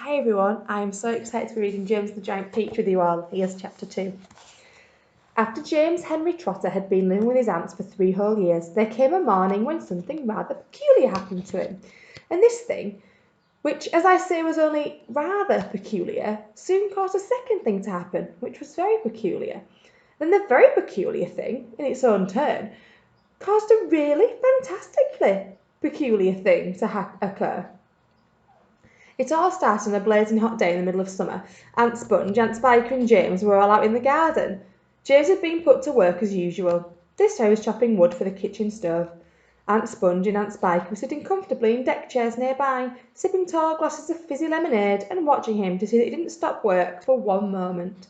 Hi everyone, I am so excited to be reading James the Giant Peach with you all. Here's chapter 2. After James Henry Trotter had been living with his aunts for 3 whole years, there came a morning when something rather peculiar happened to him. And this thing, which as I say was only rather peculiar, soon caused a second thing to happen, which was very peculiar. Then the very peculiar thing, in its own turn, caused a really fantastically peculiar thing to occur. It all started on a blazing hot day in the middle of summer. Aunt Sponge, Aunt Spica and James were all out in the garden. James had been put to work as usual. This time he was chopping wood for the kitchen stove. Aunt Sponge and Aunt Spica were sitting comfortably in deck chairs nearby, sipping tall glasses of fizzy lemonade and watching him to see that he didn't stop work for one moment.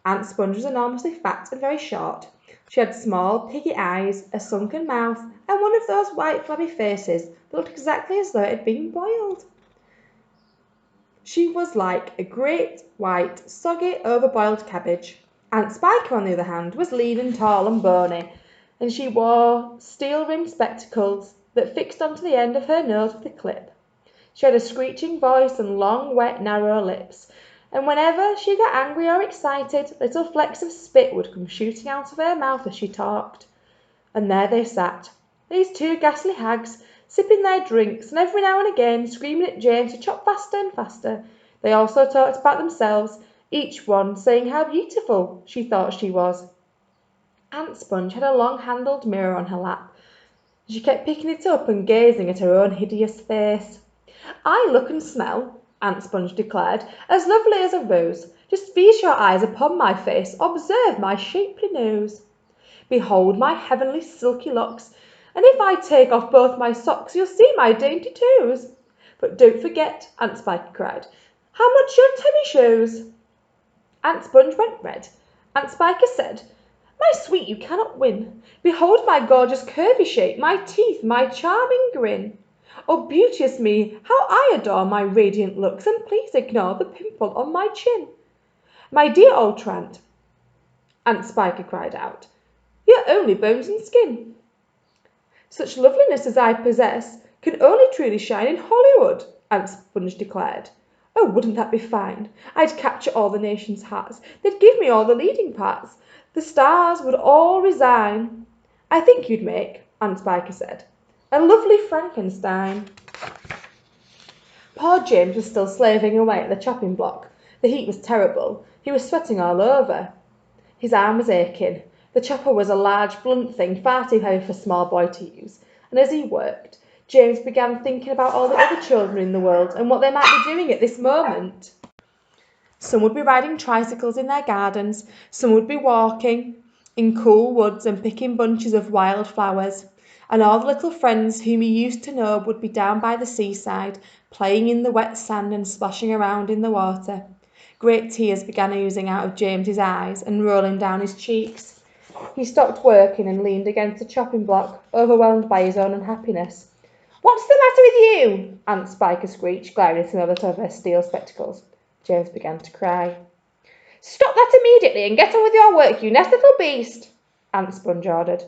Aunt Sponge was enormously fat and very short. She had small, piggy eyes, a sunken mouth, and one of those white, flabby faces that looked exactly as though it had been boiled. She was like a great, white, soggy, overboiled cabbage. Aunt Spica, on the other hand, was lean and tall and bony, and she wore steel-rimmed spectacles that fixed onto the end of her nose with a clip. She had a screeching voice and long, wet, narrow lips, and whenever she got angry or excited, little flecks of spit would come shooting out of her mouth as she talked. And there they sat, these two ghastly hags, sipping their drinks, and every now and again screaming at James to chop faster and faster. They also talked about themselves, each one saying how beautiful she thought she was. Aunt Sponge had a long-handled mirror on her lap. She kept picking it up and gazing at her own hideous face. "I look and smell," Aunt Sponge declared, "as lovely as a rose. Just feast your eyes upon my face, observe my shapely nose. Behold my heavenly silky locks, and if I take off both my socks, you'll see my dainty toes. But don't forget," Aunt Spica cried, "how much your tummy shows." Aunt Sponge went red. Aunt Spica said, "My sweet, you cannot win. Behold my gorgeous curvy shape, my teeth, my charming grin. Oh, beauteous me, how I adore my radiant looks, and please ignore the pimple on my chin." "My dear old Trant," Aunt Spica cried out, "you're only bones and skin. Such loveliness as I possess can only truly shine in Hollywood," Aunt Sponge declared. "Oh, wouldn't that be fine? I'd capture all the nation's hearts. They'd give me all the leading parts. The stars would all resign." "I think you'd make," Aunt Spica said, "a lovely Frankenstein." Poor James was still slaving away at the chopping block. The heat was terrible. He was sweating all over. His arm was aching. The chopper was a large, blunt thing, far too heavy for a small boy to use, and as he worked, James began thinking about all the other children in the world and what they might be doing at this moment. Some would be riding tricycles in their gardens, some would be walking in cool woods and picking bunches of wild flowers, and all the little friends whom he used to know would be down by the seaside, playing in the wet sand and splashing around in the water. Great tears began oozing out of James's eyes and rolling down his cheeks. He stopped working and leaned against the chopping block, overwhelmed by his own unhappiness. "What's the matter with you?" Aunt Spica screeched, glaring at him over the top of her steel spectacles. James began to cry. "Stop that immediately and get on with your work, you nasty little beast," Aunt Sponge ordered.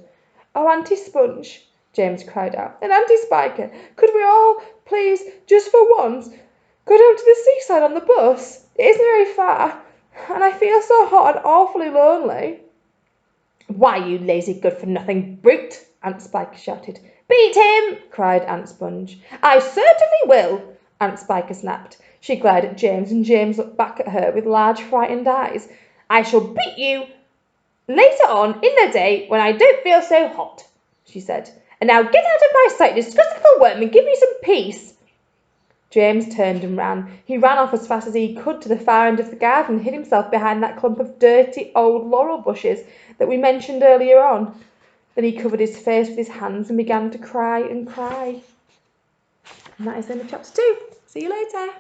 "Oh, Auntie Sponge," James cried out, "and Auntie Spica, could we all, please, just for once, go down to the seaside on the bus? It isn't very far, and I feel so hot and awfully lonely." "Why, you lazy good-for-nothing brute!" Aunt Spica shouted. "Beat him!" cried Aunt Sponge. "I certainly will!" Aunt Spica snapped. She glared at James, and James looked back at her with large, frightened eyes. "I shall beat you later on in the day when I don't feel so hot," she said. "And now get out of my sight, disgusting little worm, and give me some peace." James turned and ran. He ran off as fast as he could to the far end of the garden and hid himself behind that clump of dirty old laurel bushes that we mentioned earlier on. Then he covered his face with his hands and began to cry and cry. And that is the end of chapter 2. See you later.